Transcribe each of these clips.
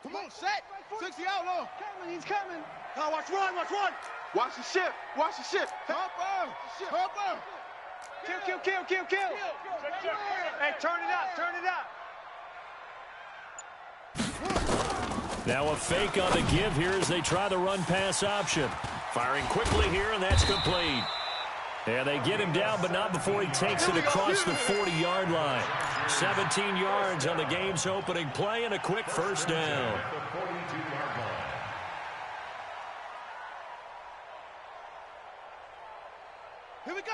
Come on, set. 60 outlaw. He's coming. Oh, watch one. Watch the shift. Help her. Kill. Hey, turn it up. Now a fake on the give here as they try the run-pass option. Firing quickly here, and that's complete. And they get him down, but not before he takes it across the 40-yard line. 17 yards on the game's opening play and a quick first down.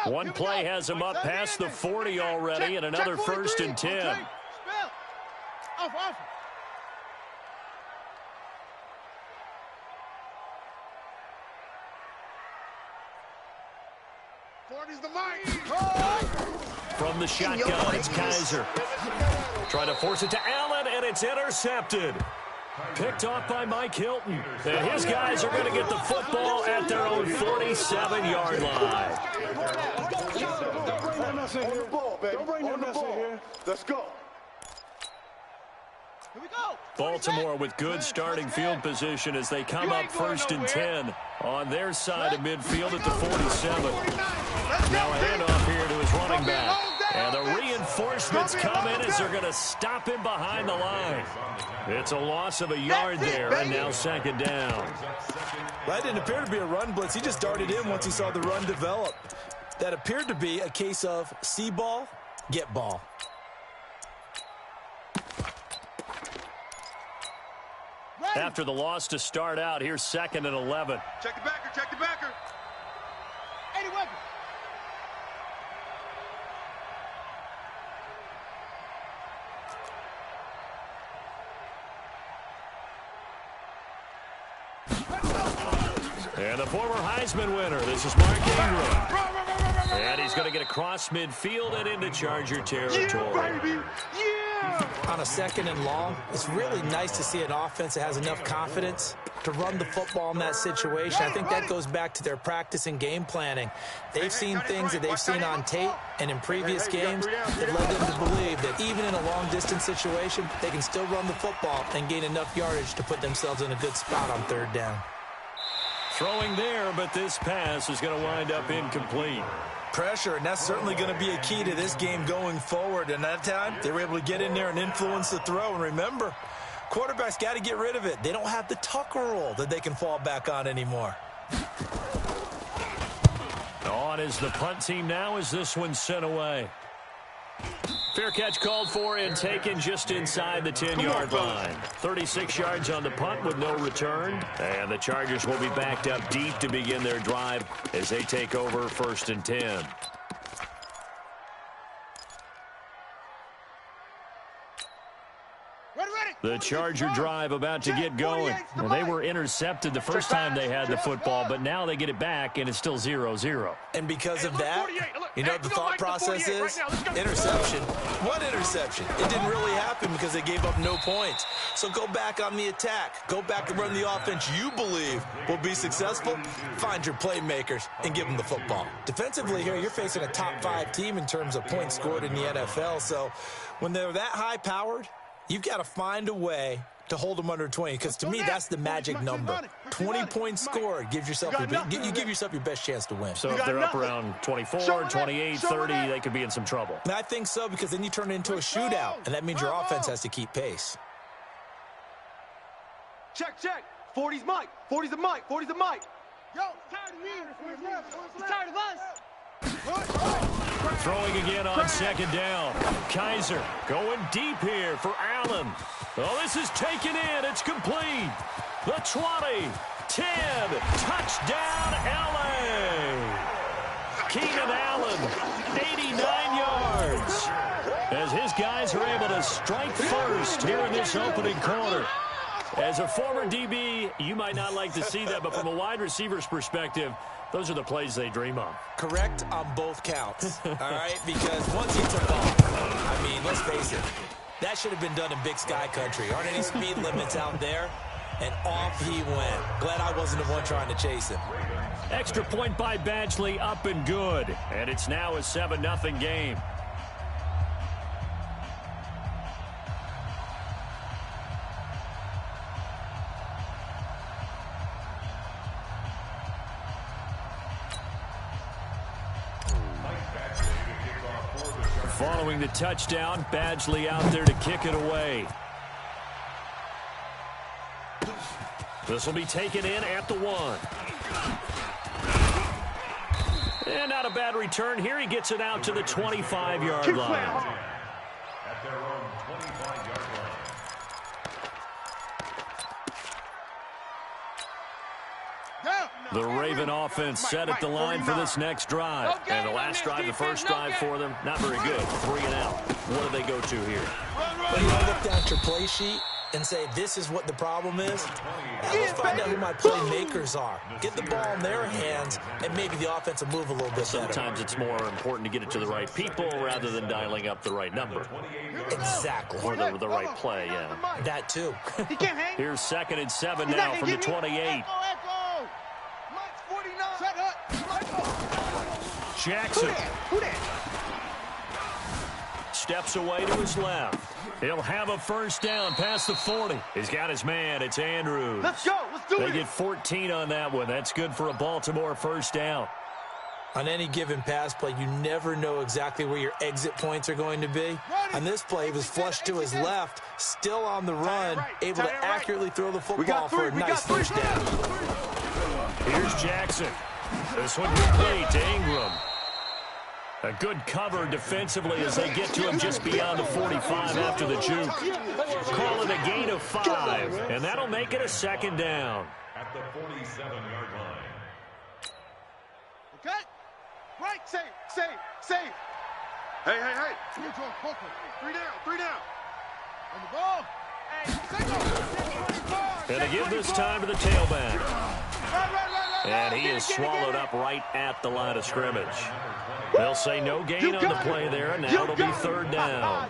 One play has him up past the 40 already, and another 1st and 10. Off. From the shotgun, it's Kaiser. Trying to force it to Allen, and it's intercepted. Picked off by Mike Hilton. And his guys are going to get the football at their own 47-yard line. Don't bring that mess in here. Let's go. Here we go. Baltimore with good starting field position as they come up 1st and 10 on their side of midfield at the 47. Now a handoff here to his running back. And the reinforcements come in as they're going to stop him behind the line. It's a loss of a yard there, and now 2nd down. That didn't appear to be a run blitz. He just darted in once he saw the run develop. That appeared to be a case of see ball, get ball. After the loss to start out, here's 2nd and 11. Check the backer. 80 weapon. And the former Heisman winner, this is Mark Ingram. And he's going to get across midfield and into Charger territory. On a 2nd and long, it's really nice to see an offense that has enough confidence to run the football in that situation. I think that goes back to their practice and game planning. They've seen things that they've seen on tape and in previous games that led them to believe that even in a long-distance situation, they can still run the football and gain enough yardage to put themselves in a good spot on 3rd down. Throwing there, but this pass is going to wind up incomplete. Pressure, and that's certainly going to be a key to this game going forward. And that time, they were able to get in there and influence the throw. And remember, quarterbacks got to get rid of it. They don't have the Tucker roll that they can fall back on anymore. On is the punt team now as this one's sent away. Fair catch called for and taken just inside the 10-yard line. 36 yards on the punt with no return. And the Chargers will be backed up deep to begin their drive as they take over 1st and 10. The Charger drive about to get going. Well, they were intercepted the first time they had the football, but now they get it back, and it's still 0-0. And because of that, you know what the thought process is? Interception. What interception? It didn't really happen because they gave up no points. So go back on the attack. Go back and run the offense you believe will be successful. Find your playmakers and give them the football. Defensively here, you're facing a top-5 team in terms of points scored in the NFL. So when they're that high-powered, you've got to find a way to hold them under 20, because to me, that's the magic number. 20 points scored gives yourself you give yourself your best chance to win. So if they're up around 24, 28, 30, they could be in some trouble. And I think so, because then you turn it into a shootout, and that means your offense has to keep pace. Check. 40's Mike. 40's the Mike. Yo, tired of me. He's tired of us. Throwing again on 2nd down. Kaiser going deep here for Allen. Oh, this is taken in. It's complete. The 20, 10, touchdown LA. Keenan Allen, 89 yards. As his guys are able to strike first here in this opening quarter. As a former DB, you might not like to see that, but from a wide receiver's perspective, those are the plays they dream of. Correct on both counts, all right? Because once he took off, I mean, let's face it, that should have been done in Big Sky country. Aren't any speed limits out there? And off he went. Glad I wasn't the one trying to chase him. Extra point by Badgley, up and good. And it's now a 7-0 game. Following the touchdown, Badgley out there to kick it away. This will be taken in at the 1. And not a bad return here. He gets it out to the 25-yard line. At their own 25-yard line. The Raven offense set at the line for this next drive. And the last drive, the first drive for them, not very good. 3 and out. What do they go to here? Well, you look down at your play sheet and say, this is what the problem is. Now let's find out who my playmakers are. Get the ball in their hands, and maybe the offense will move a little bit better. Sometimes it's more important to get it to the right people rather than dialing up the right number. Exactly. Or the right play, yeah. That too. Here's 2nd and 7 now from the 28. Jackson steps away to his left. He'll have a first down past the 40. He's got his man. It's Andrews. Let's go. Let's do it. They get 14 on that one. That's good for a Baltimore first down. On any given pass play, you never know exactly where your exit points are going to be. On this play, he was flushed to his left, still on the run, able to accurately throw the football for a nice first down. Here's Jackson. This one complete to Ingram. A good cover defensively as they get to him just beyond the 45 after the juke. Call it a gain of 5, and that'll make it a 2nd down. At the 47-yard line. Okay. Right. Safe. Hey. 3 down. On the ball. And they give this time to the tailback. And he is swallowed up right at the line of scrimmage. They'll say no gain on the play there, and now it'll be 3rd down.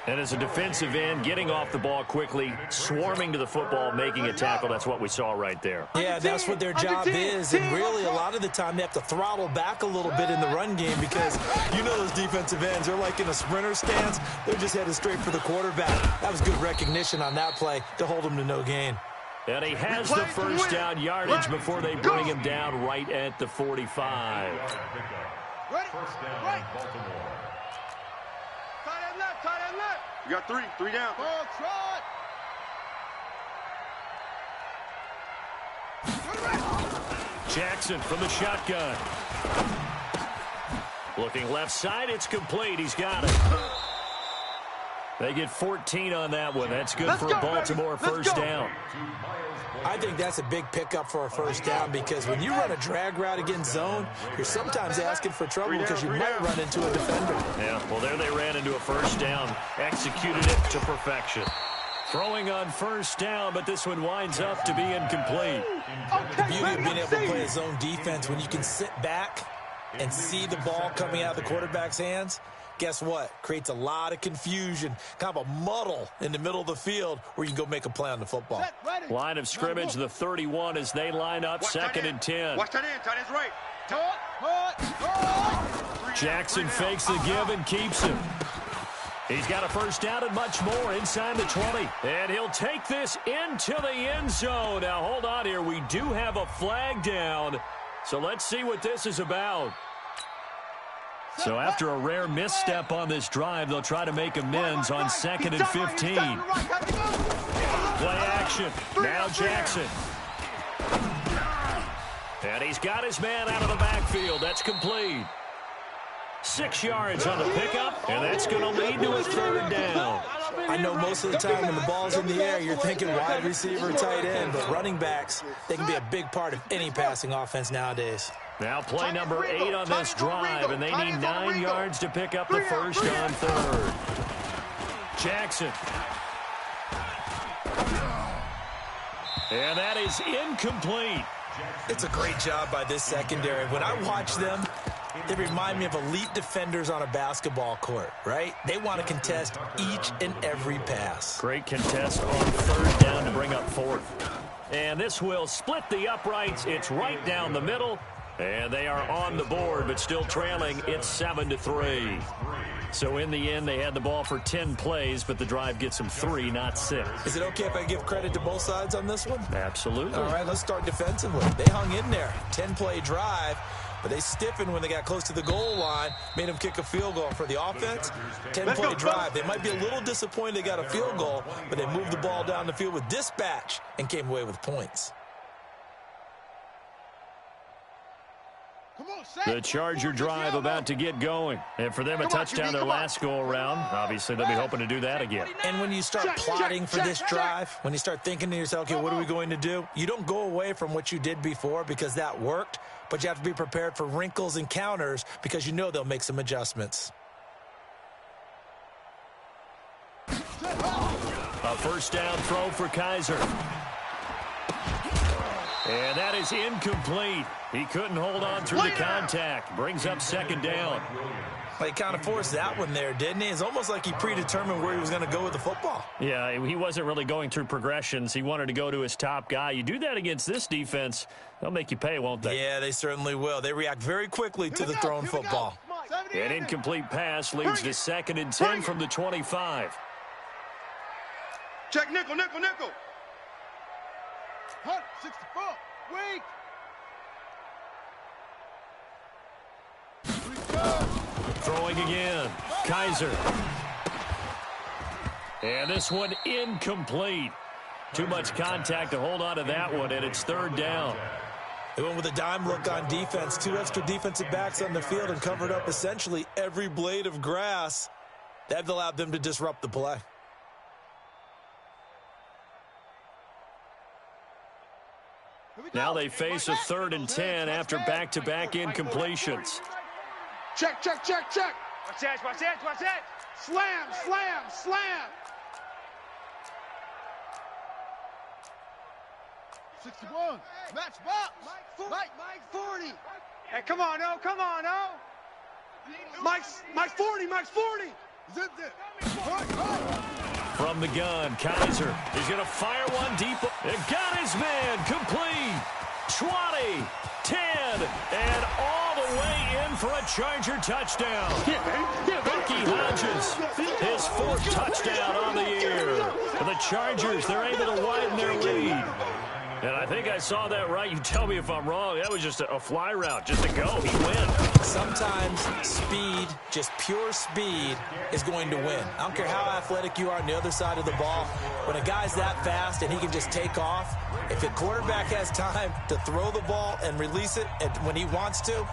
And as a defensive end, getting off the ball quickly, swarming to the football, making a tackle, that's what we saw right there. Yeah, that's what their job is, and really a lot of the time they have to throttle back a little bit in the run game because you know those defensive ends, they're like in a sprinter stance. They're just headed straight for the quarterback. That was good recognition on that play to hold him to no gain. And he has the first down yardage before they bring him down right at the 45. First down, Baltimore. Tight end left. You got 3 down. Ball trot. Jackson from the shotgun. Looking left side, it's complete. He's got it. They get 14 on that one. That's good for a Baltimore first down. I think that's a big pickup for a first down because when you run a drag route against zone, you're sometimes asking for trouble because you might run into a defender. Yeah, well, there they ran into a first down, executed it to perfection. Throwing on first down, but this one winds up to be incomplete. The beauty of being able to play a zone defense when you can sit back and see the ball coming out of the quarterback's hands, guess what? Creates a lot of confusion, kind of a muddle in the middle of the field where you can go make a play on the football. Line of scrimmage, the 31 as they line up, 2nd and 10. Watch that end. Tight end's right. Jackson fakes the give and keeps him. He's got a first down and much more inside the 20. And he'll take this into the end zone. Now, hold on here. We do have a flag down. So let's see what this is about. So after a rare misstep on this drive, they'll try to make amends on 2nd and 15. Play action. Now Jackson. And he's got his man out of the backfield. That's complete. 6 yards on the pickup, and that's going to lead to a 3rd down. I know most of the time when the ball's in the air, you're thinking wide receiver, tight end, but running backs, they can be a big part of any passing offense nowadays. Now play number 8 on this drive, and they need 9 yards to pick up the first on 3rd. Jackson. And that is incomplete. It's a great job by this secondary. When I watch them, they remind me of elite defenders on a basketball court, right? They want to contest each and every pass. Great contest on 3rd down to bring up 4th. And this will split the uprights. It's right down the middle. And they are on the board, but still trailing. It's 7-3. So in the end, they had the ball for 10 plays, but the drive gets them 3, not 6. Is it okay if I give credit to both sides on this one? Absolutely. All right, let's start defensively. They hung in there. 10-play drive. but they stiffened when they got close to the goal line, made them kick a field goal. For the offense, 10-play drive. They might be a little disappointed they got a field goal, but they moved the ball down the field with dispatch and came away with points. The Charger drive about to get going. And for them, a touchdown their last go-around. Obviously, they'll be hoping to do that again. And when you start plotting for this drive, when you start thinking to yourself, okay, what are we going to do? You don't go away from what you did before because that worked, but you have to be prepared for wrinkles and counters because you know they'll make some adjustments. A first down throw for Kaiser. And that is incomplete. He couldn't hold on through the contact. Brings up second down. He kind of forced that one there, didn't he? It's almost like he predetermined where he was going to go with the football. Yeah, he wasn't really going through progressions. He wanted to go to his top guy. You do that against this defense, they'll make you pay, won't they? Yeah, they certainly will. They react very quickly to the thrown football. An incomplete pass leads to 2nd and 10 from the 25. Check nickel, nickel, nickel. 64. Weak. Throwing again. Kaiser. And this one incomplete. Too much contact to hold on to that one, and it's 3rd down. They went with a dime look on defense. 2 extra defensive backs on the field and covered up essentially every blade of grass. That allowed them to disrupt the play. Now they face a 3rd and 10 after back-to-back incompletions. Check, check, check, check. Watch that, watch that, watch that. Slam, slam, slam. 61. Match box. Mike 40. Hey, come on, oh, come on, oh. Mike's 40, Mike's 40. Zip it. From the gun, Kaiser is going to fire one deep. It got his man complete. 20, 10, and all the way in for a Charger touchdown. Bucky Hodges, his 4th touchdown on the year. For the Chargers, they're able to widen their lead. And I think I saw that right. You tell me if I'm wrong. That was just a fly route, just to go. He wins. Sometimes speed, just pure speed, is going to win. I don't care how athletic you are on the other side of the ball. When a guy's that fast and he can just take off, if the quarterback has time to throw the ball and release it when he wants to,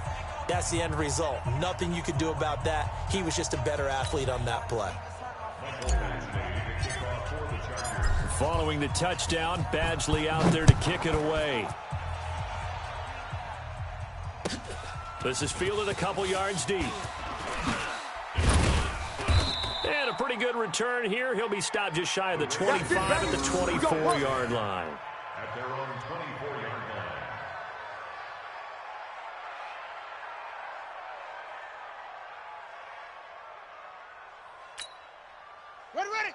that's the end result. Nothing you can do about that. He was just a better athlete on that play. Following the touchdown, Badgley out there to kick it away. This is fielded a couple yards deep. And a pretty good return here. He'll be stopped just shy of the 25 at the 24-yard line. At their own 24-yard line.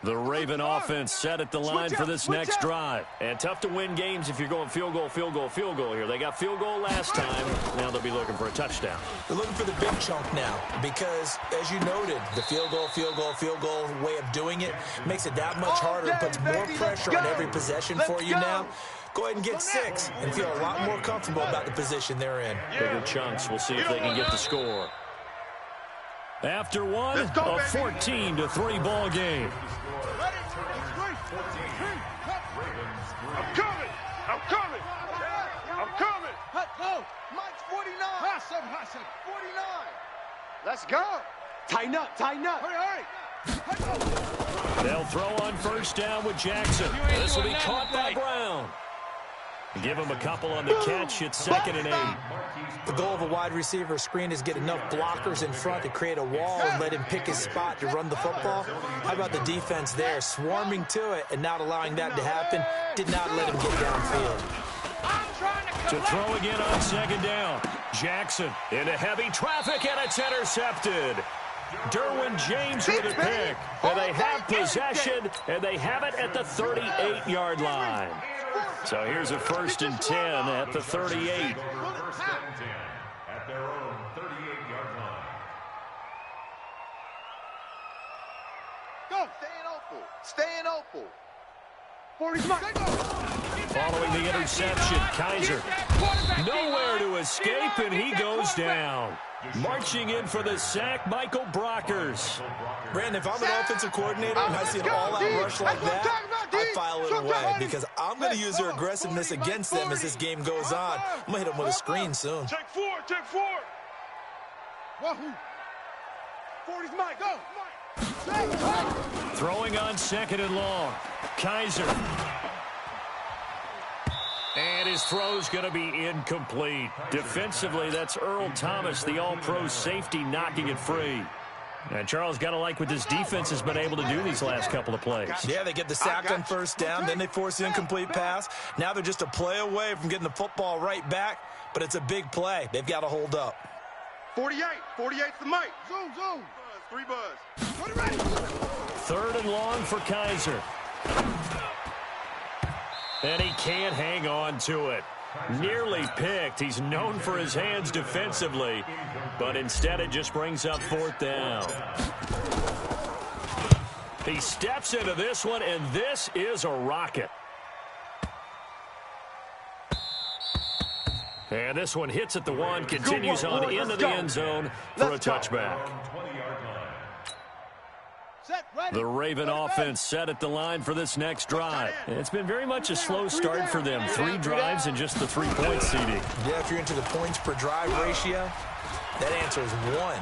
The Raven offense set at the line for this next drive. And tough to win games if you're going field goal, field goal, field goal here. They got field goal last time. Now they'll be looking for a touchdown. They're looking for the big chunk now because, as you noted, the field goal way of doing it makes it that much harder and puts more pressure on every possession for you now. Go ahead and get 6 and feel a lot more comfortable about the position they're in. Bigger chunks. We'll see if they can get the score. After one, a 14-3 ball game. I'm coming. Let's go. Mike's 49. Hot 49. Let's go. Tighten up. Hurry. They'll throw on first down with Jackson. This will be caught by Brown. Give him a couple on the catch. It's 2nd and 8. The goal of a wide receiver screen is get enough blockers in front to create a wall and let him pick his spot to run the football. How about the defense there, swarming to it and not allowing that to happen? Did not let him get downfield. To throw again on 2nd down. Jackson into heavy traffic, and it's intercepted. Derwin James with a pick. And they have possession, and they have it at the 38-yard line. So here's a 1st and 10 at the 38. First and 10 at their own 38-yard line. Go. Staying open. 40's Mike. Following the interception, Kaiser nowhere to escape, and he goes down. Marching in for the sack, Michael Brockers. Brandon, if I'm an offensive coordinator and I see an all-out rush like that, I file it away because I'm going to use their aggressiveness against them as this game goes on. I'm going to hit them with a screen soon. Take four. Wahoo. 40's Mike, go. Throwing on 2nd and long. Kaiser. And his throw's going to be incomplete. Defensively, that's Earl Thomas, the all-pro safety, knocking it free. And Charles, got to like what this defense has been able to do these last couple of plays. Yeah, they get the sack on first down, then they force the incomplete pass. Now they're just a play away from getting the football right back, but it's a big play. They've got to hold up. 48's the Mike. Zoom. 3 buzz. 3rd and long for Kaiser. And he can't hang on to it. Nearly picked. He's known for his hands defensively, but instead it just brings up 4th down. He steps into this one, and this is a rocket. And this one hits at the 1, continues on into the end zone for a touchback. The Raven offense set at the line for this next drive. It's been very much a slow start for them. 3 drives and just the 3 points, CD. Yeah, if you're into the points per drive ratio, that answer is 1.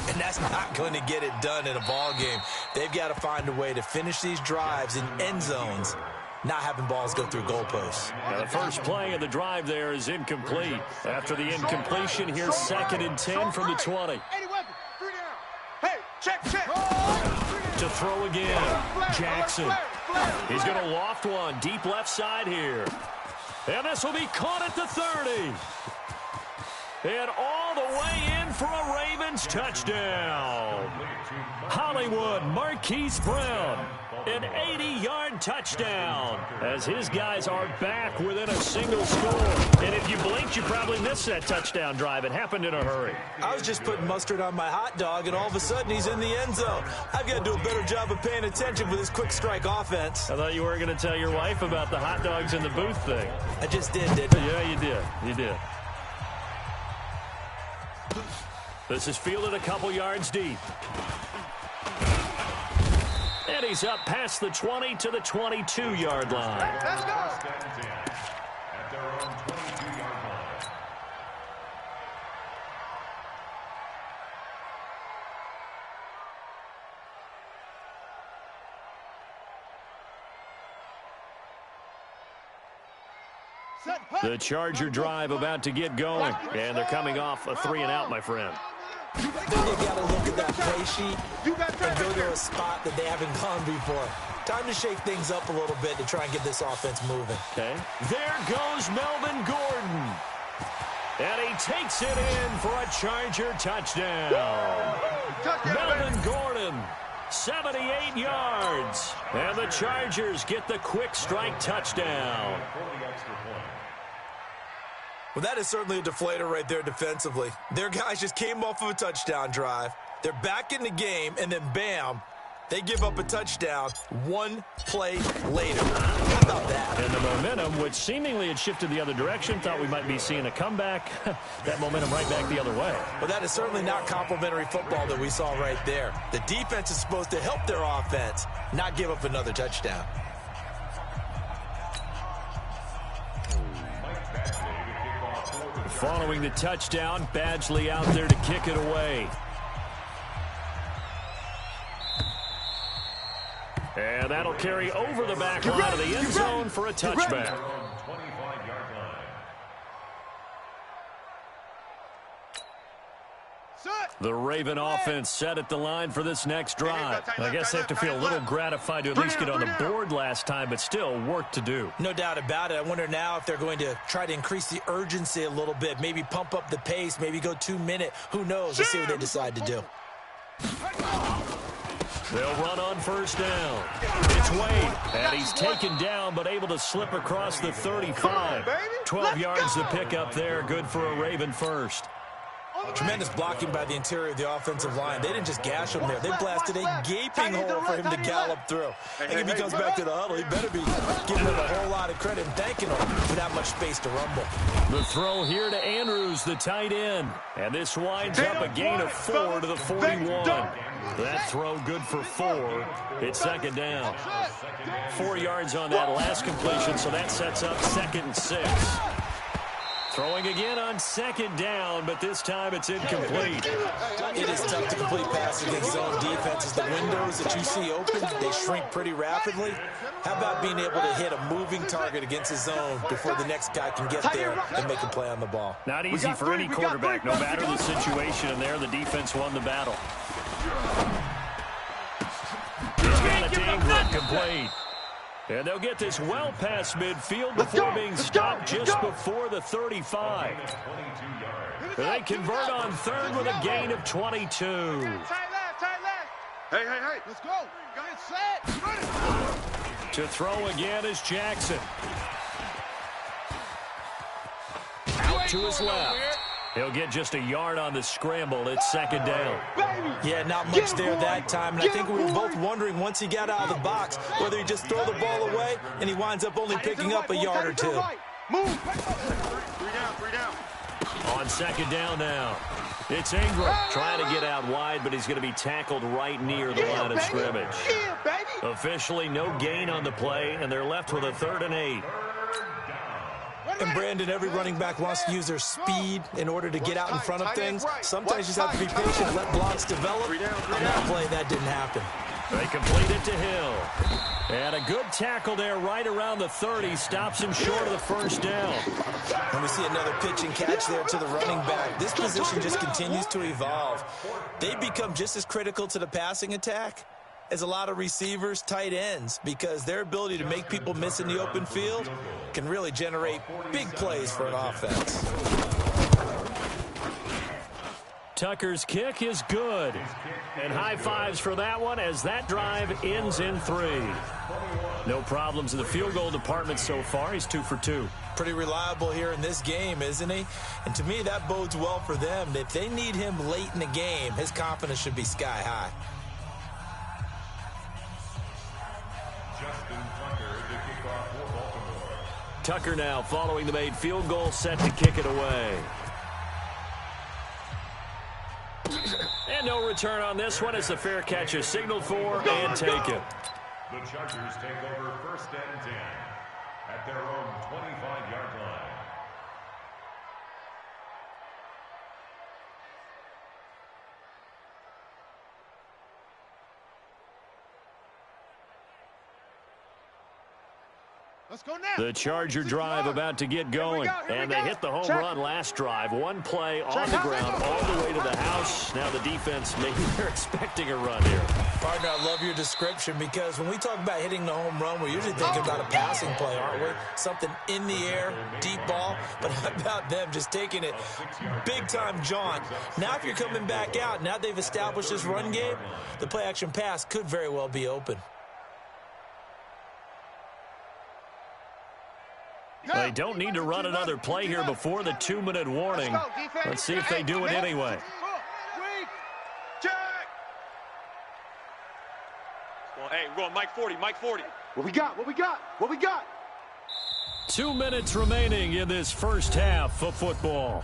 And that's not going to get it done in a ball game. They've got to find a way to finish these drives in end zones, not having balls go through goalposts. Now the first play of the drive there is incomplete. After the incompletion, here's 2nd and 10 from the 20. Hey, check. To throw again, Jackson. He's going to loft one deep left side here. And this will be caught at the 30. And all the way in for a Ravens touchdown. Hollywood Marquise Brown, an 80-yard touchdown, as his guys are back within a single score. And if you blinked, you probably missed that touchdown drive. It happened in a hurry. I was just putting mustard on my hot dog, and all of a sudden he's in the end zone. I've got to do a better job of paying attention with this quick strike offense. I thought you were going to tell your wife about the hot dogs in the booth thing. I just didn't I? Yeah, you did. You did. This is fielded a couple yards deep. And he's up past the 20 to the 22-yard line. Let's go. At their own 22-yard line. The Charger drive about to get going, and they're coming off a 3-and-out, my friend. Then you got to look at that play sheet and go to a spot that they haven't gone before. Time to shake things up a little bit to try and get this offense moving. Okay. There goes Melvin Gordon. And he takes it in for a Charger touchdown. Melvin Gordon, 78 yards. And the Chargers get the quick strike touchdown. Well, that is certainly a deflator right there defensively. Their guys just came off of a touchdown drive. They're back in the game, and then bam, they give up a touchdown 1 play later. How about that? And the momentum, which seemingly had shifted the other direction, thought we might be seeing a comeback. That momentum right back the other way. Well, that is certainly not complimentary football that we saw right there. The defense is supposed to help their offense, not give up another touchdown. Following the touchdown, Badgley out there to kick it away. And that'll carry over the back line of the end zone for a touchback. The Raven offense set at the line for this next drive. I guess they have to feel a little gratified to at least get on the board last time, but still work to do. No doubt about it. I wonder now if they're going to try to increase the urgency a little bit, maybe pump up the pace, maybe go 2-minute. Who knows? Let's see what they decide to do. They'll run on first down. It's Wade, and he's taken down but able to slip across the 35. 12 yards to pick up there. Good for a Raven first. Tremendous blocking by the interior of the offensive line. They didn't just gash him there. They blasted a gaping hole for him to gallop through. And if he comes back to the huddle, he better be giving him a whole lot of credit and thanking him for that much space to rumble. The throw here to Andrews, the tight end. And this winds up a gain of 4 to the 41. That throw good for 4. It's second down. 4 yards on that last completion, so that sets up 2nd and 6. Throwing again on 2nd down, but this time it's incomplete. It is tough to complete passes against zone defenses. The windows that you see open, they shrink pretty rapidly. How about being able to hit a moving target against his zone before the next guy can get there and make a play on the ball? Not easy for any quarterback, no matter the situation, and there the defense won the battle. He's got it to Ingram, complete. And they'll get this well past midfield before being stopped just before the 35. They convert on 3rd with a gain of 22. Tight left. Hey. Let's go. Get set. To throw again is Jackson. Out to his left. He'll get just a yard on the scramble. It's 2nd down. Yeah, not much there that time. And I think we were both wondering once he got out of the box whether he just throw the ball away and he winds up only picking up a yard or 2. Move. 3 down. On 2nd down now. It's Ingram trying to get out wide, but he's going to be tackled right near the line of scrimmage. Officially no gain on the play, and they're left with a 3rd and 8. And, Brandon, every running back wants to use their speed in order to get out in front of things. Sometimes you just have to be patient, let blocks develop. On that play, that didn't happen. They complete it to Hill. And a good tackle there right around the 30. Stops him short of the 1st down. And we see another pitch and catch there to the running back. This position just continues to evolve. They become just as critical to the passing attack as a lot of receivers, tight ends, because their ability to make people miss in the open field can really generate big plays for an offense. Tucker's kick is good. And high fives for that one as that drive ends in 3. No problems in the field goal department so far. He's 2 for 2. Pretty reliable here in this game, isn't he? And to me, that bodes well for them. If they need him late in the game, his confidence should be sky high. Tucker now following the made field goal, set to kick it away. And no return on this one as the fair catch is signaled for and taken. The Chargers take over 1st and 10 at their own 25-yard line. Let's go now. The Charger drive about to get going. And they hit the home run last drive. One play on the ground all the way to the house. Now the defense, maybe they're expecting a run here. Partner, I love your description because when we talk about hitting the home run, we're usually thinking about a passing play, aren't we? Something in the air, deep ball. But how about them just taking it big-time jaunt? Now if you're coming back out, now they've established this run game, the play-action pass could very well be open. They don't need to run another play here before the 2-minute warning. Let's see if they do it anyway. Well, hey, we're going Mike 40. What we got? 2 minutes remaining in this first half of football.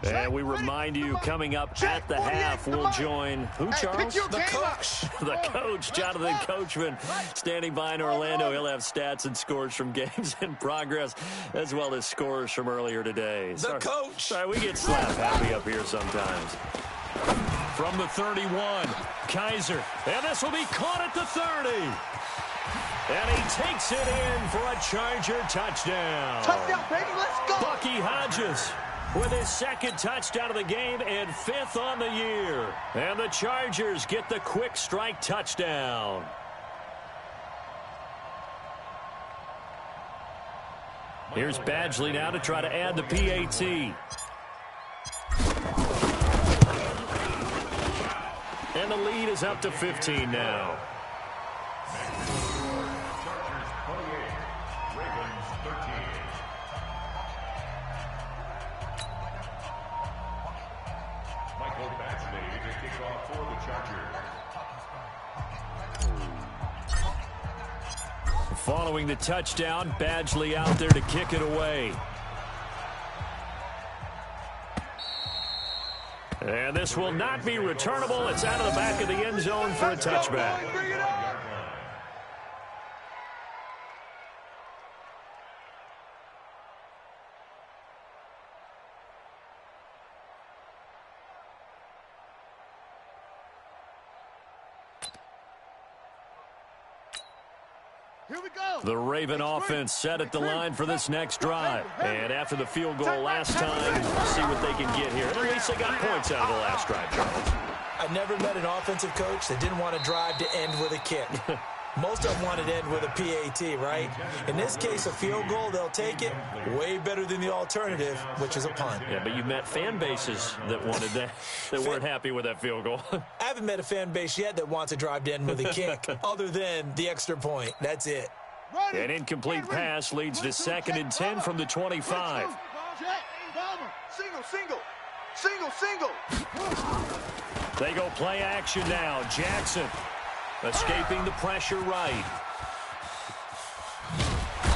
And we remind you, coming up at the half, we'll join who, Charles? The coach. The coach, Jonathan Coachman, standing by in Orlando. He'll have stats and scores from games in progress, as well as scores from earlier today. The coach. Sorry, we get slap happy up here sometimes. From the 31, Kaiser. And this will be caught at the 30. And he takes it in for a Charger touchdown. Touchdown, baby, let's go. Bucky Hodges with his 2nd touchdown of the game and 5th on the year. And the Chargers get the quick strike touchdown. Here's Badgley now to try to add the PAT. And the lead is up to 15 now. Chargers 28, Ravens 13. Michael Badgley to kick off for the Chargers. Following the touchdown, Badgley out there to kick it away. And this will not be returnable. It's out of the back of the end zone for a touchback. Here we go. The Raven offense set at the line for this next drive. And after the field goal last time, we'll see what they can get here. At least they got points out of the last drive, Charles. I never met an offensive coach that didn't want to drive to end with a kick. Most of them wanted to end with a PAT, right? In this case, a field goal, they'll take it. Way better than the alternative, which is a punt. Yeah, but you met fan bases that wanted that, that weren't happy with that field goal. I haven't met a fan base yet that wants to drive to end with a kick, other than the extra point. That's it. An incomplete pass leads to 2nd and 10 from the 25. Single. They go play action now. Jackson escaping the pressure right.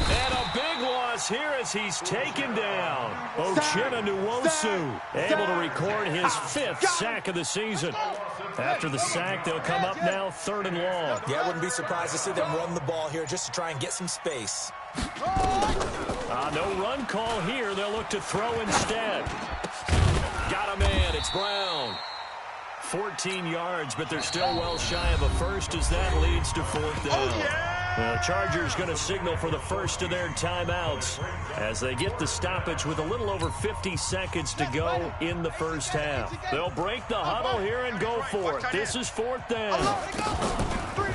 And a big loss here as he's taken down. Uchenna Nwosu able to record his 5th sack of the season. After the sack, they'll come up now 3rd and long. Yeah, I wouldn't be surprised to see them run the ball here just to try and get some space. No run call here. They'll look to throw instead. Got a man. It's Brown. 14 yards, but they're still well shy of a first as that leads to 4th down. The Chargers going to signal for the first of their timeouts as they get the stoppage with a little over 50 seconds to go in the first half. They'll break the huddle here and go for it. This is 4th down.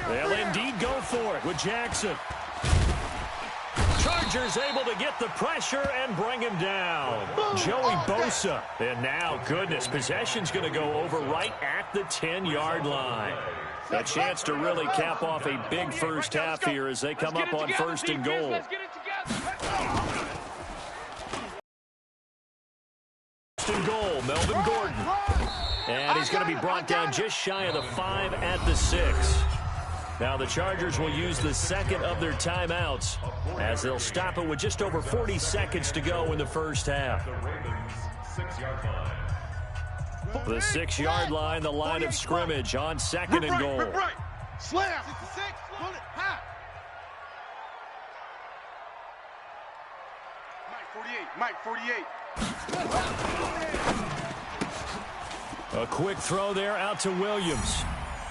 They'll indeed go for it with Jackson. Chargers able to get the pressure and bring him down. Joey Bosa. And now, goodness, possession's going to go over right at the 10-yard line. A chance to really cap off a big first half here as they come up on 1st and goal. First and goal, Melvin Gordon. And he's going to be brought down just shy of the 5 at the 6. Now the Chargers will use the 2nd of their timeouts as they'll stop it with just over 40 seconds to go in the first half. The 6-yard line, the line of scrimmage on 2nd and goal. Slam. Mike 48. A quick throw there out to Williams.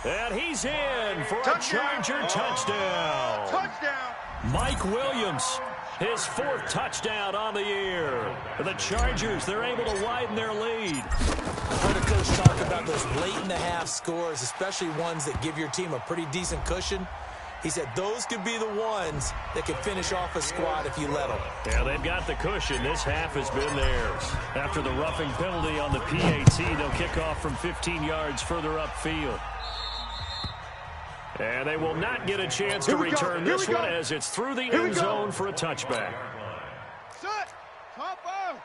And he's in for a Charger touchdown. Mike Williams, his 4th touchdown on the year. The Chargers, they're able to widen their lead. I heard a coach talk about those late-in-the-half scores, especially ones that give your team a pretty decent cushion. He said those could be the ones that could finish off a squad if you let them. Yeah, they've got the cushion. This half has been theirs. After the roughing penalty on the PAT, they'll kick off from 15 yards further upfield. And they will not get a chance to return this one as it's through the end zone for a touchback. Set. Topper.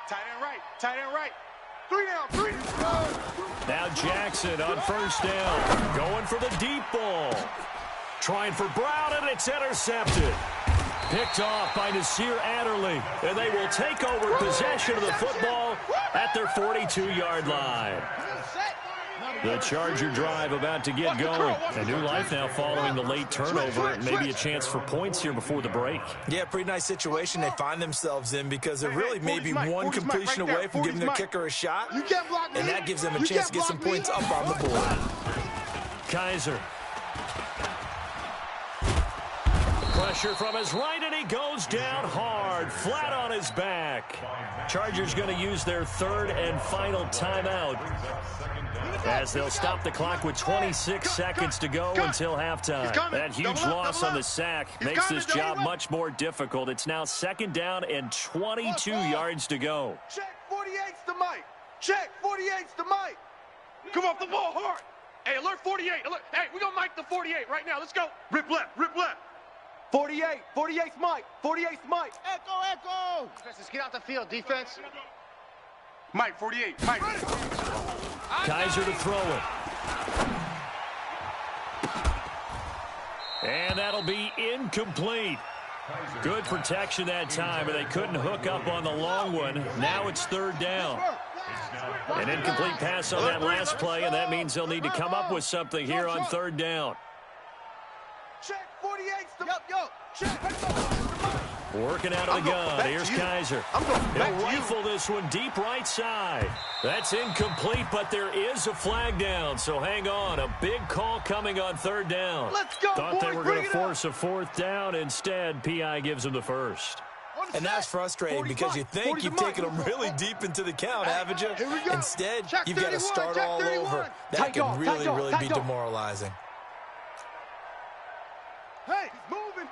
Tight end right. 3 down. Now Jackson on 1st down. Going for the deep ball. Trying for Brown, and it's intercepted. Picked off by Nasir Adderley. And they will take over possession of the football at their 42-yard line. The Charger drive about to get going. A new life now following the late turnover. Maybe a chance for points here before the break. Yeah, pretty nice situation they find themselves in because they're really maybe one completion away from giving their kicker a shot. And that gives them a chance to get some points up on the board. Kaiser. pressure from his right, and he goes down hard, flat on his back. Chargers going to use their third and final timeout as they'll stop the clock with 26 seconds to go until halftime. That huge loss on the sack makes this job much more difficult. It's now second down and 22 yards to go. Check 48's the mic. Check 48's the mic. Come off the ball hard. Hey, alert 48. Alert. Hey, we're going to mic the 48 right now. Let's go. Rip left. Rip left. 48. 48's mic. 48's mic. Echo, echo. Defense, get out the field, defense. Mike, 48. Mike. Kaiser to throw it. And that'll be incomplete. Good protection that time, but they couldn't hook up on the long one. Now it's third down. An incomplete pass on that last play, and that means they'll need to come up with something here on third down. Check 48's the check. Working out of the gun. Here's Kaiser. He'll rifle this one deep right side. That's incomplete, but there is a flag down, so hang on. A big call coming on third down. Let's go, Thought they were going to force a fourth down. Instead, P.I. gives them the first. And that's frustrating because you think you've taken them really deep into the count, haven't you? Instead, you've got to start all over. That can really be demoralizing. Hey,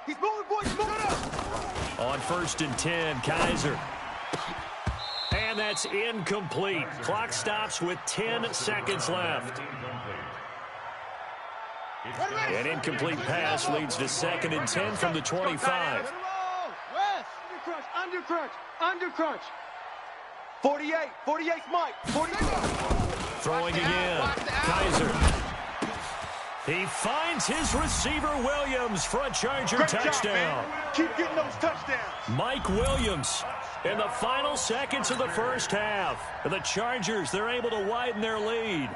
he's moving, boys, he's moving up. On first and 10, Kaiser. And that's incomplete. Clock stops with 10 seconds left. An incomplete pass leads to second and 10 from the 25. Under crunch. 48's Mike. 48. Throwing again. Kaiser. He finds his receiver, Williams, for a Charger touchdown. Keep getting those touchdowns. Mike Williams in the final seconds of the first half. The Chargers, they're able to widen their lead.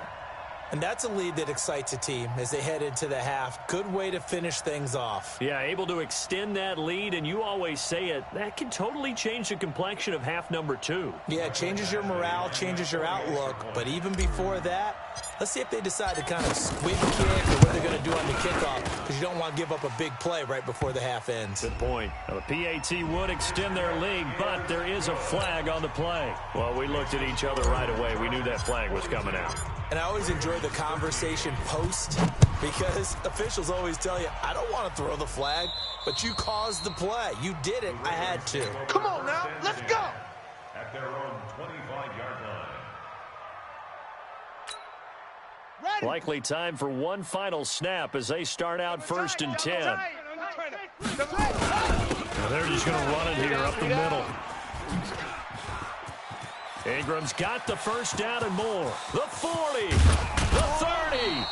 And that's a lead that excites a team as they head into the half. Good way to finish things off. Yeah, able to extend that lead, and you always say it, that can totally change the complexion of half number 2. Yeah, it changes your morale, changes your outlook. But even before that, let's see if they decide to kind of squib kick or what they're going to do on the kickoff, because you don't want to give up a big play right before the half ends. Good point. Now, the PAT would extend their lead, but there is a flag on the play. Well, we looked at each other right away. We knew that flag was coming out. And I always enjoy the conversation post because officials always tell you, I don't want to throw the flag, but you caused the play. You did it. I had to. Come on now. Let's go. At their own 25-yard line. Likely time for one final snap as they start out first and 10. Now they're just going to run it here up the middle. Ingram's got the first down and more. The 40, the 30.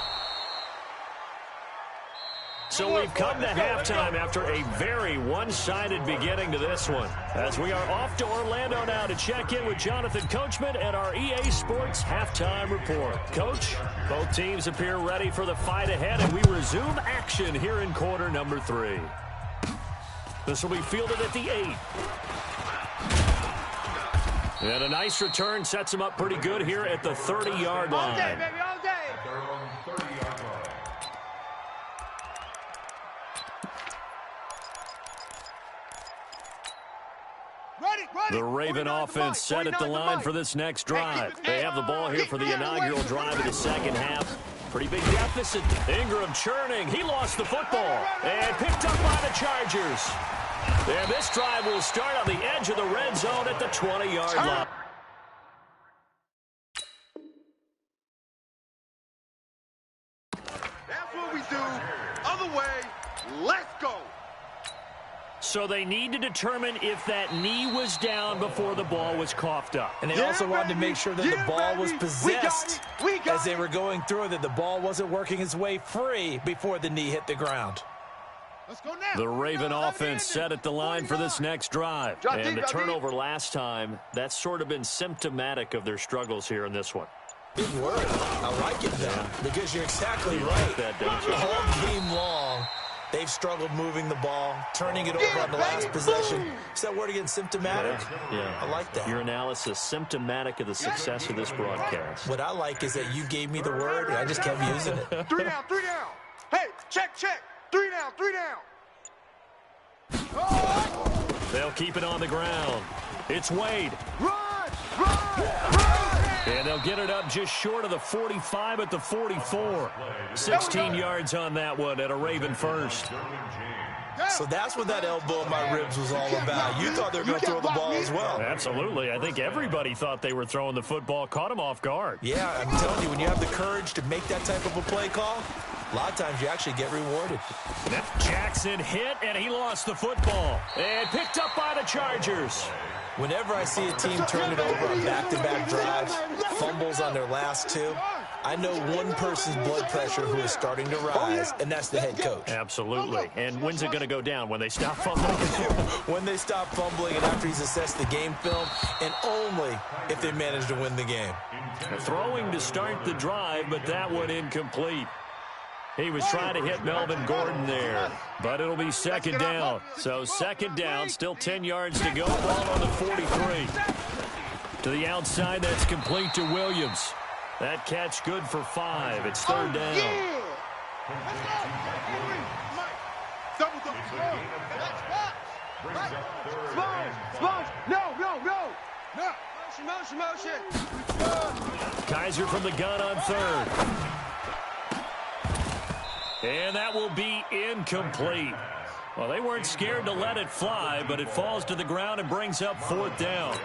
So we've come to halftime after a very one-sided beginning to this one. As we are off to Orlando now to check in with Jonathan Coachman and our EA Sports Halftime Report. Coach, both teams appear ready for the fight ahead, and we resume action here in quarter number 3. This will be fielded at the 8. And a nice return sets him up pretty good here at the 30-yard line. All day, baby, all day. Their own 30-yard line. Ready. The Raven offense set at the line for this next drive. They have the ball here for the inaugural drive of the second half. Pretty big deficit. Ingram churning. He lost the football and picked up by the Chargers. And this drive will start on the edge of the red zone at the 20-yard line. That's what we do. Other way, let's go. So they need to determine if that knee was down before the ball was coughed up. And they also wanted to make sure that the ball was possessed as they were going through, that the ball wasn't working its way free before the knee hit the ground. Let's go now. The Raven offense set at the line for this next drive. And the turnover last time, that's sort of been symptomatic of their struggles here in this one. Big word. I like it, though, because you're exactly right. All game long, they've struggled moving the ball, turning it over on the last possession. Is that word again, symptomatic? Yeah. I like that. Your analysis, symptomatic of the success of this broadcast. What I like is that you gave me the word, and I just kept using it. 3 down. Hey, check. 3 down. They'll keep it on the ground. It's Wade. And they'll get it up just short of the 45 at the 44. 16 yards on that one at a Raven first. So that's what that elbow in my ribs was all about. You thought they were going to throw the ball as well. Absolutely. I think everybody thought they were throwing the football, caught him off guard. Yeah, I'm telling you, when you have the courage to make that type of a play call, a lot of times you actually get rewarded. Jackson hit, and he lost the football. And picked up by the Chargers. Whenever I see a team turn it over on back-to-back drives, fumbles on their last two, I know one person's blood pressure who is starting to rise, and that's the head coach. Absolutely. And when's it going to go down? When they stop fumbling? When they stop fumbling and after he's assessed the game film, and only if they manage to win the game. Throwing to start the drive, but that one incomplete. He was trying to hit Melvin Gordon there, but it'll be second down. So second down, still 10 yards to go. Ball on the 43. To the outside, that's complete to Williams. That catch good for 5. It's third down. Motion. Kaiser from the gun on third. And that will be incomplete. Well, they weren't scared to let it fly, but it falls to the ground and brings up fourth down.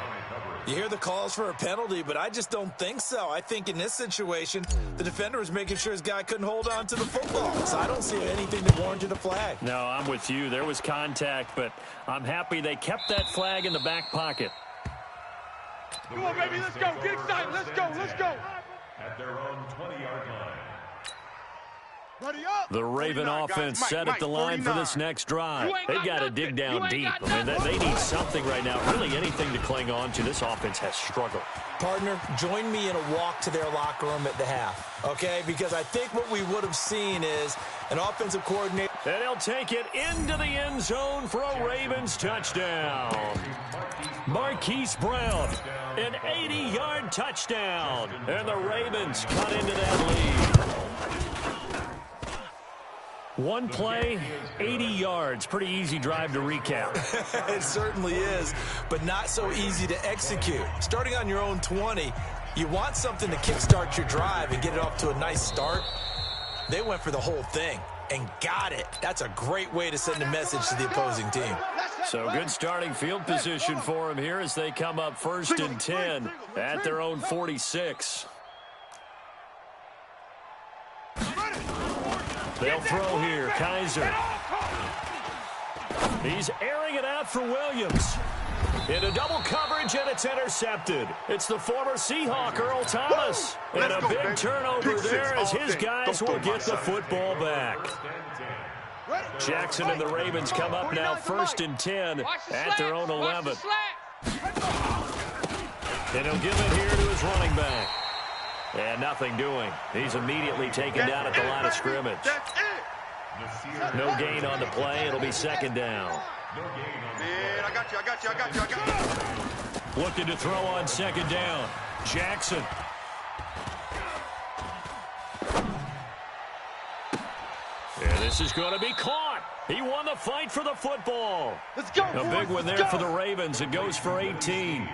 You hear the calls for a penalty, but I just don't think so. I think in this situation, the defender was making sure his guy couldn't hold on to the football. So I don't see anything that warranted a flag. No, I'm with you. There was contact, but I'm happy they kept that flag in the back pocket. Come on, baby, let's go. Get excited. Let's go. Let's go. At their own 20-yard line. The Raven offense set at the line for this next drive. They've got to dig down deep. I mean, they need something right now, really anything to cling on to. This offense has struggled. Partner, join me in a walk to their locker room at the half, okay? Because I think what we would have seen is an offensive coordinator. And he'll take it into the end zone for a Ravens touchdown. Marquise Brown, an 80-yard touchdown. And the Ravens cut into that lead. One play, 80 yards. Pretty easy drive to recap. It certainly is, but not so easy to execute. Starting on your own 20, you want something to kickstart your drive and get it off to a nice start. They went for the whole thing and got it. That's a great way to send a message to the opposing team. So good starting field position for them here as they come up first and 10 at their own 46. They'll throw here. Kaiser. He's airing it out for Williams. Into double coverage, and it's intercepted. It's the former Seahawk, Earl Thomas. And a big turnover there as his guys will get the football back. Jackson and the Ravens come up now first and 10 at their own 11. And he'll give it here to his running back. And nothing doing. He's immediately taken down at the line of scrimmage. No gain on the play. It'll be second down. Man, I got you. Looking to throw on second down. Jackson. And this is going to be caught. He won the fight for the football. Let's go. A big one there for the Ravens. It goes for 18.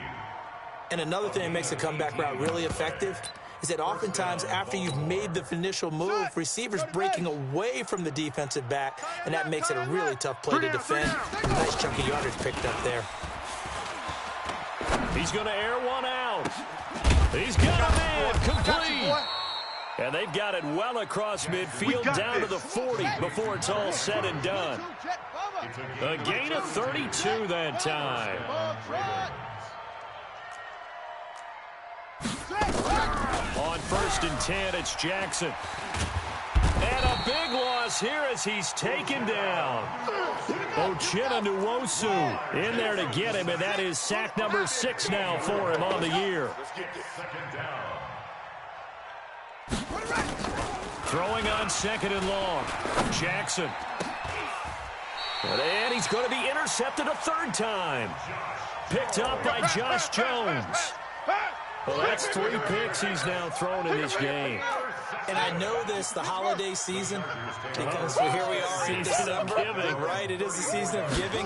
And another thing that makes the comeback route really effective is that oftentimes after you've made the initial move, receivers breaking away from the defensive back, and that makes it a really tough play to defend. A nice chunk of yardage picked up there. He's going to air one out. He's got a man complete. And they've got it well across midfield down to the 40 before it's all said and done. A gain of 32 that time. On first and 10, it's Jackson. And a big loss here as he's taken down. Ochena Nwosu in there to get him, and that is sack number 6 now for him on the year. Throwing on second and long. Jackson. And he's going to be intercepted a third time. Picked up by Josh Jones. Well, that's 3 picks he's now thrown in this game. And I know this, the holiday season, because here we are in December, right? It is the season of giving.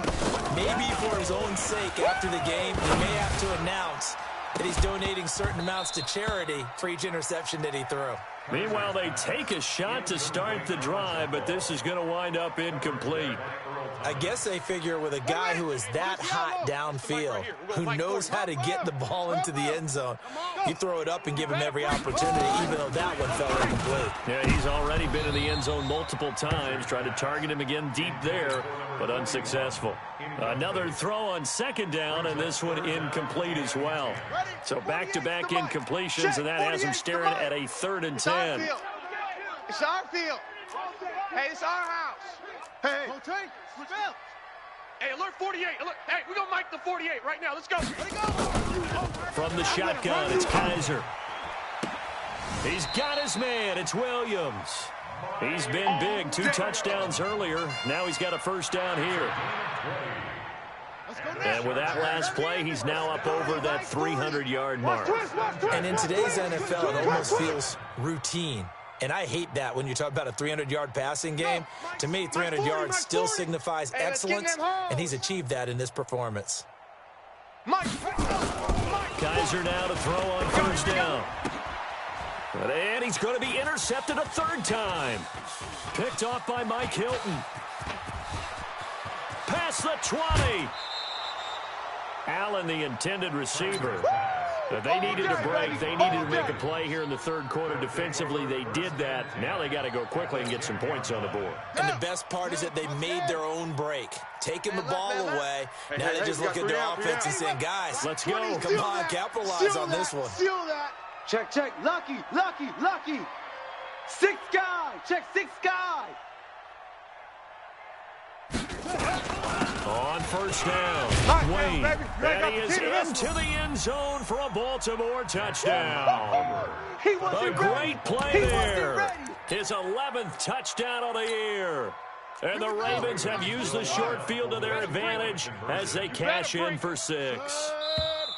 Maybe for his own sake, after the game, he may have to announce that he's donating certain amounts to charity for each interception that he threw. Meanwhile, they take a shot to start the drive, but this is going to wind up incomplete. I guess they figure with a guy who is that hot downfield, who knows how to get the ball into the end zone, you throw it up and give him every opportunity, even though that one fell incomplete. Yeah, he's already been in the end zone multiple times, tried to target him again deep there, but unsuccessful. Another throw on second down, and this one incomplete as well. So back-to-back incompletions, and that has him staring at a 3rd and 10. It's our field. Hey, it's our house. Hey. Hey, alert 48. Alert. Hey, we're going to mic the 48 right now. Let's go. From the shotgun, it's Kaiser. He's got his man. It's Williams. He's been big. 2 touchdowns earlier. Now he's got a first down here. And with that last play, he's now up over that 300-yard mark. And in today's NFL, it almost feels routine. And I hate that when you talk about a 300-yard passing game. To me, 300 yards still signifies excellence, and he's achieved that in this performance. Kaiser now to throw on first down. And he's going to be intercepted a 3rd time. Picked off by Mike Hilton. Past the 20. Allen, the intended receiver. But they needed a break. They needed to make a play here in the 3rd quarter. Defensively, they did that. Now they got to go quickly and get some points on the board. And the best part is that they made their own break. Taking the ball away. Now they just look at their offense and saying, guys, let's go. Come on, capitalize on this one. Check, check. Lucky. 6 guy. Check 6 guy. On first down, Wayne, and he is into the end zone for a Baltimore touchdown. A great play there. His 11th touchdown of the year. And the Ravens have used the short field to their advantage as they cash in for 6.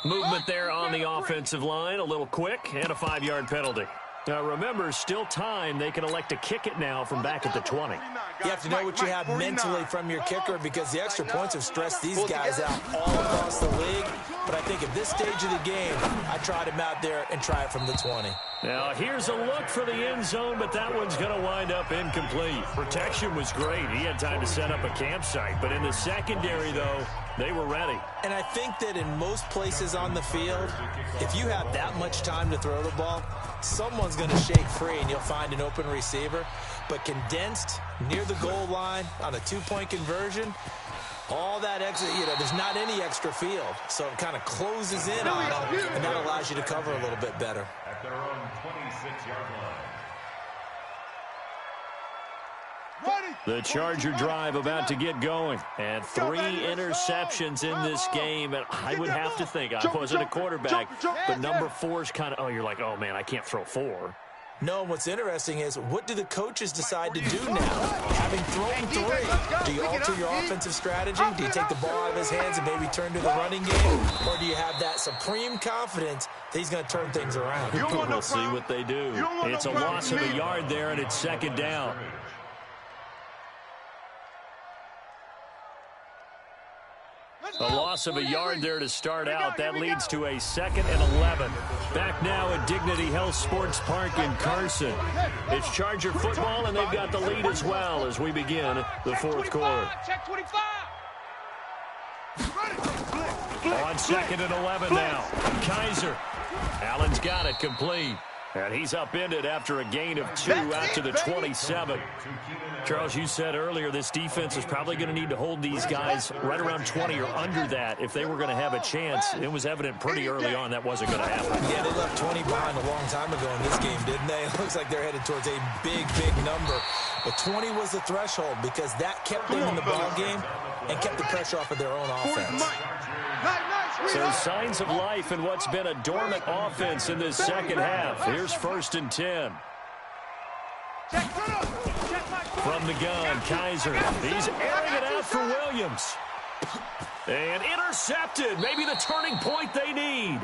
Movement there on the offensive line, a little quick, and a 5-yard penalty. Now, remember, still time. They can elect to kick it now from back at the 20. You have to know what you have mentally from your kicker because the extra points have stressed these guys out all across the league. But I think at this stage of the game, I tried him out there and try it from the 20. Now, here's a look for the end zone, but that one's going to wind up incomplete. Protection was great. He had time to set up a campsite. But in the secondary, though, they were ready. And I think that in most places on the field, if you have that much time to throw the ball, someone's going to shake free and you'll find an open receiver. But condensed near the goal line on a 2-point conversion, all that exit, there's not any extra field. So it kind of closes in on them, and that allows you to cover a little bit better. At their own 26-yard line. The Charger drive about to get going. And 3 interceptions in this game. And I would have to think, I wasn't a quarterback, but number 4 is kind of, you're like, oh, man, I can't throw 4. No, what's interesting is what do the coaches decide to do now? Having thrown 3, do you alter your offensive strategy? Do you take the ball out of his hands and maybe turn to the running game? Or do you have that supreme confidence that he's going to turn things around? We'll see what they do. It's a loss of a yard there, and it's 2nd down. A loss of a yard there to start out. That leads to a 2nd and 11. Back now at Dignity Health Sports Park in Carson. It's Charger football, and they've got the lead as well as we begin the 4th quarter. Check 25. On 2nd and 11 now. Kaiser. Allen's got it complete. And he's upended after a gain of 2 out to the 27. Charles, you said earlier this defense is probably going to need to hold these guys right around 20 or under that if they were going to have a chance. It was evident pretty early on that wasn't going to happen. Yeah, they left 20 behind a long time ago in this game, didn't they? It looks like they're headed towards a big, big number. But 20 was the threshold because that kept them in the ball game and kept the pressure off of their own offense. So signs of life in what's been a dormant offense in this second half. Here's 1st and 10. From the gun, Kaiser. He's airing it out for Williams. And intercepted. Maybe the turning point they need.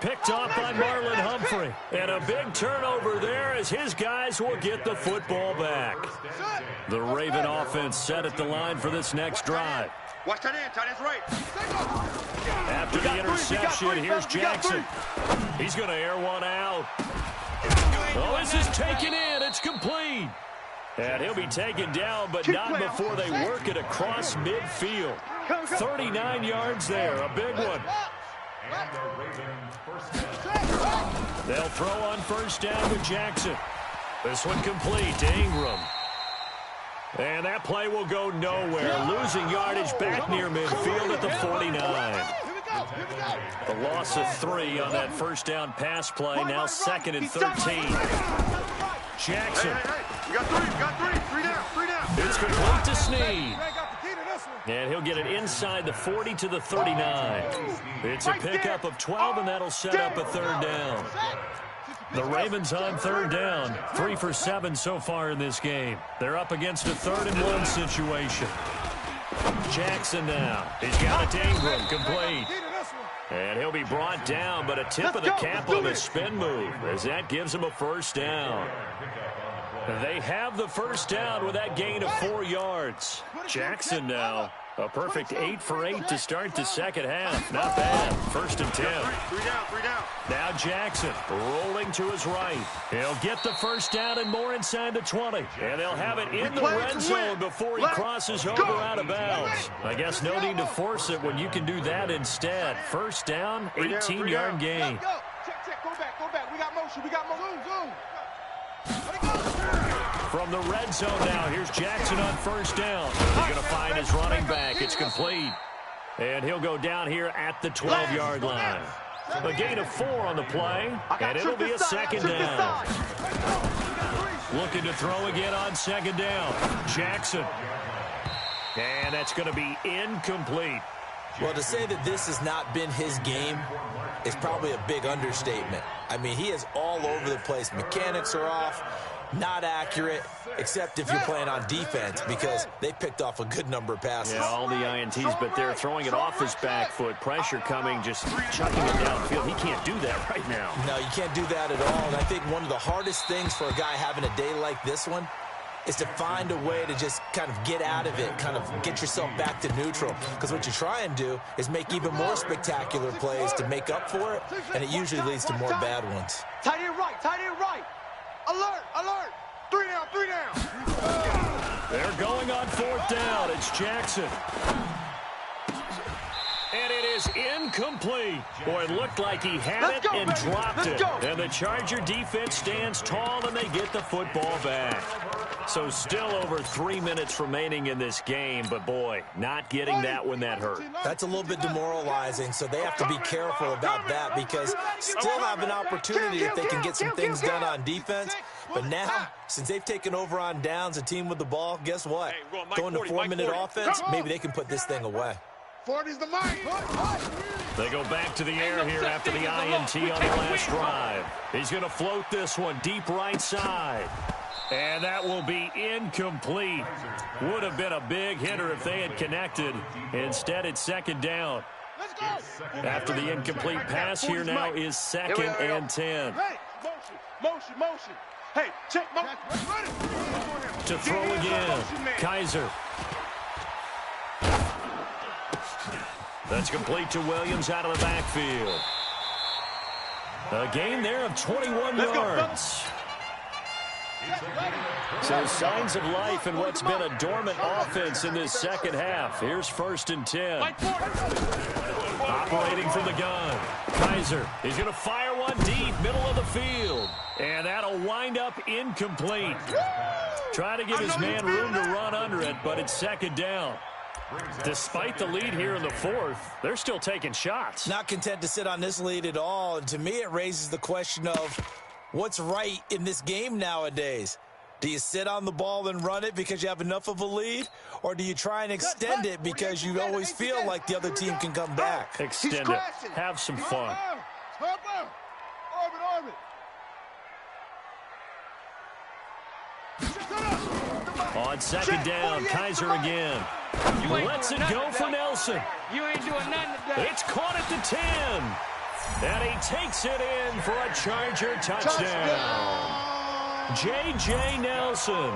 picked off by Marlon Humphrey. And a big turnover there as his guys will get the football back. The Raven offense set at the line for this next drive. Watch tight end. Tight end's right. After the interception, here's Jackson. He's going to air one out. Oh, this is taken in. It's complete. And he'll be taken down, but not before they work it across midfield. 39 yards there, a big one. They'll throw on first down with Jackson. This one complete to Ingram. And that play will go nowhere. Losing yardage back near midfield at the 49. The loss of 3 on that first down pass play. Now 2nd and 13. Jackson. You got 3. 3 down. It's complete to Snead. And he'll get it inside the 40 to the 39. It's a pickup of 12, and that'll set up a 3rd down. The Ravens on 3rd down. 3 for 7 so far in this game. They're up against a 3rd and 1 situation. Jackson now. He's got it to Ingram, complete. And he'll be brought down, but a tip of the cap on the spin move as that gives him a first down. They have the first down with that gain of 4 yards. Jackson now. A perfect 8 for 8 to start the second half. Not bad. 1st and 10. 3 down. Now Jackson rolling to his right. He'll get the first down and more inside the 20. And they'll have it in the red zone before he crosses over out of bounds. I guess no need to force it when you can do that instead. First down, 18-yard gain. Check. Go back. We got motion. Zoom. From the red zone now, here's Jackson on first down. He's going to find his running back. It's complete. And he'll go down here at the 12-yard line. A gain of 4 on the play, and it'll be a 2nd down. Looking to throw again on 2nd down. Jackson. And that's going to be incomplete. Well, to say that this has not been his game is probably a big understatement. I mean, he is all over the place. Mechanics are off. Not accurate, except if you're playing on defense, because they picked off a good number of passes. Yeah, all the INTs, but they're throwing it off his back foot. Pressure coming, just chucking it downfield. He can't do that right now. No, you can't do that at all. And I think one of the hardest things for a guy having a day like this one is to find a way to just kind of get out of it, kind of get yourself back to neutral. Because what you try and do is make even more spectacular plays to make up for it, and it usually leads to more bad ones. Tight end right. Alert. 3 down. They're going on 4th down. It's Jackson. And it is incomplete. Boy, it looked like he had it and dropped it. And the Charger defense stands tall, and they get the football back. So still over 3 minutes remaining in this game, but boy, not getting that when that hurt. That's a little bit demoralizing, so they have to be careful about that because still have an opportunity if they can get some things done on defense. But now, since they've taken over on downs, a team with the ball, guess what? Going to 4-minute offense, maybe they can put this thing away. 40's the mic. They go back to the air here after the INT on the last drive. He's going to float this one deep right side. And that will be incomplete. Would have been a big hitter if they had connected. Instead, it's 2nd down. After the incomplete pass here now is 2nd and 10. Motion. Hey, check. To throw again. Kaiser. That's complete to Williams out of the backfield. A gain there of 21 yards. So signs of life in what's been a dormant offense in this second half. Here's 1st and 10. Operating from the gun. Kaiser, he's going to fire one deep, middle of the field. And that'll wind up incomplete. Try to give his man room to run under it, but it's 2nd down. Despite the lead here in the 4th, they're still taking shots. Not content to sit on this lead at all. And to me, it raises the question of what's right in this game nowadays. Do you sit on the ball and run it because you have enough of a lead? Or do you try and extend it because you always feel like the other team can come back? Extend it. Have some fun. Orbit. On 2nd down, Kaiser again. Lets it go for Nelson. You ain't doing nothing today. It's caught at the 10. And he takes it in for a Charger touchdown. J.J. Nelson,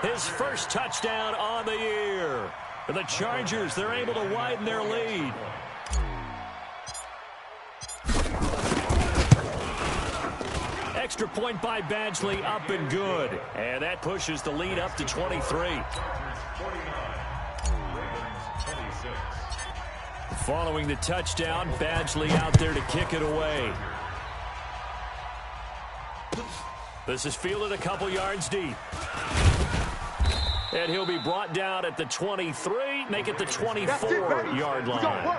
his first touchdown on the year. For the Chargers, they're able to widen their lead. Extra point by Badgley, up and good. And that pushes the lead up to 23. Following the touchdown, Badgley out there to kick it away. This is fielded a couple yards deep. And he'll be brought down at the 23, make it the 24-yard line.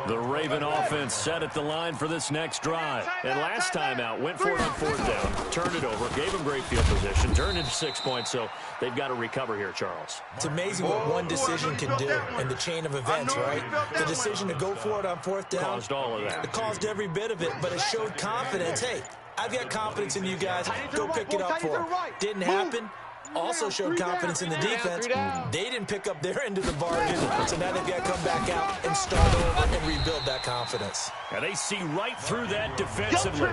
The Raven offense set at the line for this next drive. And last time out, went for it on fourth down, turned it over, gave them great field position, turned into 6 points, so they've got to recover here, Charles. It's amazing what one decision can do in the chain of events, right? The decision to go for it on fourth down. Caused all of that. It caused every bit of it, but it showed confidence. Hey, I've got confidence in you guys. Go pick it up for them. Didn't happen. Also showed confidence in the defense. They didn't pick up their end of the bargain, so now they've got to come back out and start over and rebuild that confidence. And they see right through that defensively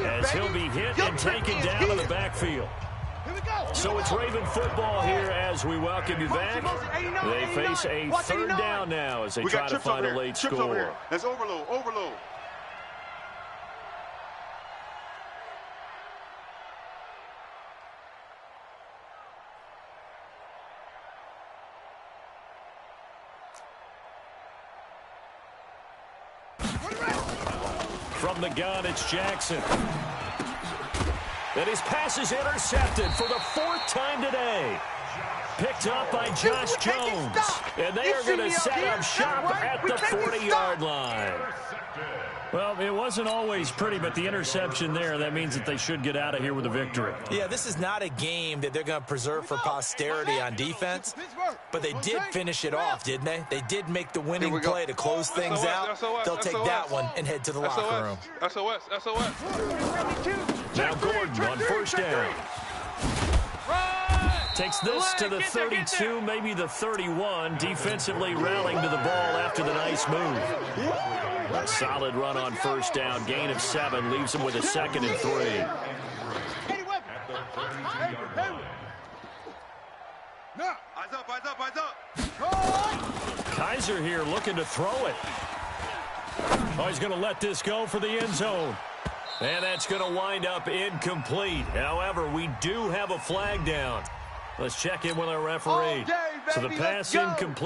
as he'll be hit and taken down in the backfield. So it's Raven football here as we welcome you back. They face a third down now as they try to find a late score. That's overload. From the gun, it's Jackson. And his pass is intercepted for the fourth time today. Picked up by Josh Jones. And they are going to set up shop at the 40-yard line. Well, it wasn't always pretty, but the interception there, that means that they should get out of here with a victory. Yeah, this is not a game that they're going to preserve for posterity on defense, but they did finish it off, didn't they? They did make the winning play to close things out. They'll take that one and head to the locker room. SOS. Now Gordon on first down. Takes this to the 32, maybe the 31. Defensively rallying to the ball after the nice move. A solid run on first down. Gain of 7 leaves him with a 2nd and 3. Eyes up. Kaiser here looking to throw it. Oh, he's going to let this go for the end zone. And that's going to wind up incomplete. However, we do have a flag down. Let's check in with our referee. So the pass incomplete.